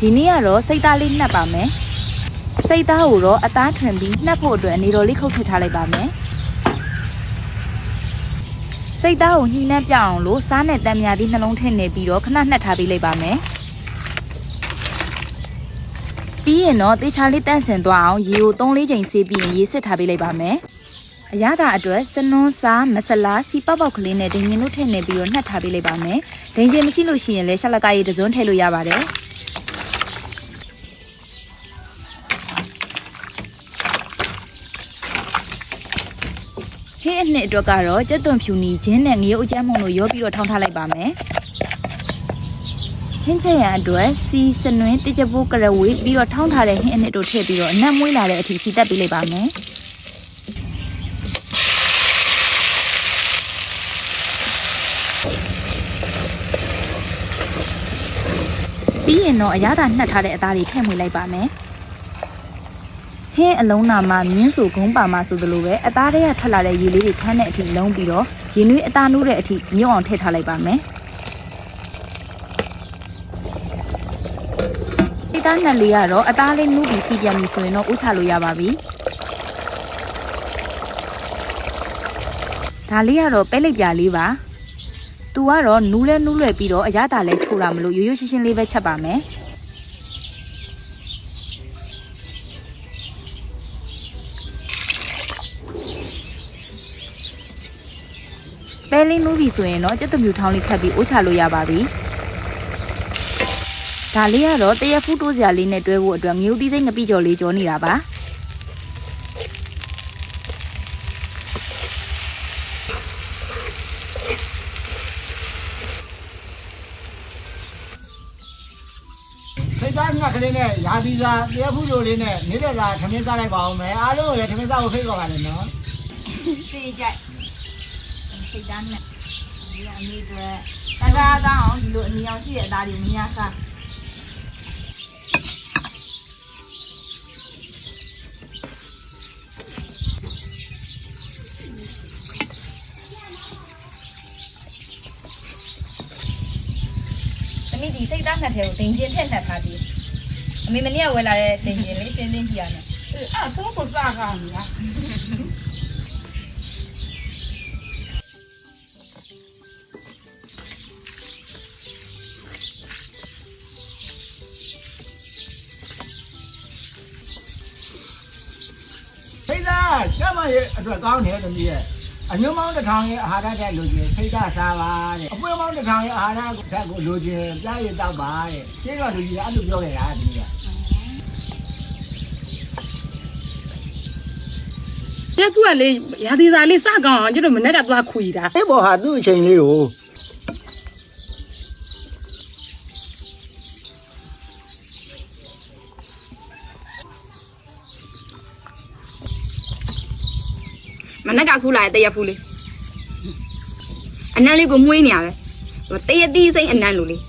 ဒီနေ့ကတော့စိတ်သားလေးနှက်ပါမယ်စိတ်သားကိုတော့အသားထွင်ပြီးနှက်ဖို့အတွက်အနေတော်လေးခုတ်ထည့်ထားလိုက်ပါမယ်စိတ်သားကိုညှိနှက်ပြအောင်လို့စားနဲ့တံမြာသီးနှလုံးထည့်နေပြီးတော့ခဏနှက်ထားပေးလိုက်ပါမယ်ပြီးရင်တော့တေချာလေးတန့်စင်သွားအောင်ရေကို3-4ချိန်ဆေးပြီးရင်ရေစစ်ထားပေးလိုက်ပါမယ်အရသာအတွက်စနွန်းစားမဆလာစီပေါက်ပေါက်ကလေးနဲ့ဒင်ရင်တို့ထည့်နေပြီးတော့နှက်ထားပေးလိုက်ပါမယ်ဒင်ရင်မရှိလို့ရှိရင်လည်းရှလကရေတစွန်းထည့်လို့ရပါတယ်ဟင်းအနှစ်အတွက်ကတော့ကြက်သွန်ဖြူနီဂျင်းနဲ့ငရုတ်အကြမ်းမုံတို့ရောပြီးတော့ထောင်းထားလိုက်ပါမယ်ဟင်းချက်ရံအတွက်စီစနွင်းတိကျပိုးကရဝေးပြီးတော့ထောင်းထားတဲ့ဟင်းအနှစ်တို့ထည့်ပြီးတော့အနက်မွေးလာတဲ့အထိစီတက်ပေးလိုက်ပါမယ်ပြီးရင်တော့အရသာနှက်ထားတဲ့အသားတွေထည့်မွေးလိုက်ပါမယ်ဟင်းအလုံးနာမှာမြင်းစုဂုံးပါမှာဆိုသလိုပဲအသားတွေကထွက်လာတဲ့ရေလေးတွေခန်းတဲ့အထိလုံးပြီးတော့ရေနွေးအသားနိုးတဲ့အထိမြုပ်အောင်ထည့်ထားလိုက်ပါမယ်ဒီသားနှက်လေးကတော့အသားလေးနူးပြီးစီပြန်ပြီဆိုရင်တော့ဥချလို့ရပါပြီဒါလေးကတော့ပဲလိပ်ပြာလေးပါသူကတော့နူးလဲနူးလွယ်ပြီးတော့အရသာလဲချိုးတာမလို့ရိုးရိုးရှင်းရှင်းလေးပဲချက်ပါမယ်ပဲလေးနူးပြီဆိုရင်တော့ကြက်သွန်ဖြူထောင်းလေးခတ်ပြီးအိုးချလို့ရပါပြီဒါလေးကတော့တရက်ဖူးတိုးစရာလေးနဲ့တွဲဖို့အတွက်ငရုတ်သီးစိမ့်ငပိကြော်လေးကြောနေတာပါစိတ်သားငှက်ကလေးနဲ့ရာသီစာတရက်ဖူးလိုလေးနဲ့နေတဲ့စာခမင်းစားလိုက်ပါအောင်မယ်အားလုံးကိုလည်းခမင်းစားကိုဖိတ်ခေါ်ပါမယ်နော်သိကြိုက်စိတ်သားနဲ့ဒီအမေတွေတကားကောင်းအောင်ဒီလိုအနီအောင်ရှိတဲ့အသားတွေမများစားသမီးဒီစိတ်သားငှက်ထဲကိုဒိန်ကျင်ထည့်နှက်ထားပြီးအမေမနေ့ကဝယ်လာတဲ့ဒိန်ကျင်လေးစင်းစင်းကြည့်ရမယ်အဲ့တော့ကိုစားကြအောင်လားစိတ်သားကျမရဲ့အတွက်ကောင်းတယ်တမီးရဲ့အညွန့်မောင်းတစ်ထောင်ရဲ့အာဟာရဓာတ်လိုချင်စိတ်သားစားပါတဲ့အပွင့်မောင်းတစ်ထောင်ရဲ့အာဟာရဓာတ်ကိုလိုချင်ပြားရည်တောက်ပါတဲ့ကျင်းတော်လူကြီးကအဲ့လိုပြောခဲ့တာတမီးကတက်ကူကလေရာသီစာလေးစကောင်းအောင်ကျတော့မနေ့ကသွားခွေတာအဲ့ပေါ်ဟာသူ့အချိန်လေးကိုမနေ့ကခူးလာတဲ့တရက်ဖူးလေးအနံလေးကိုမွေးနေရပဲတရက်တီးစိမ့်အနံလိုလေး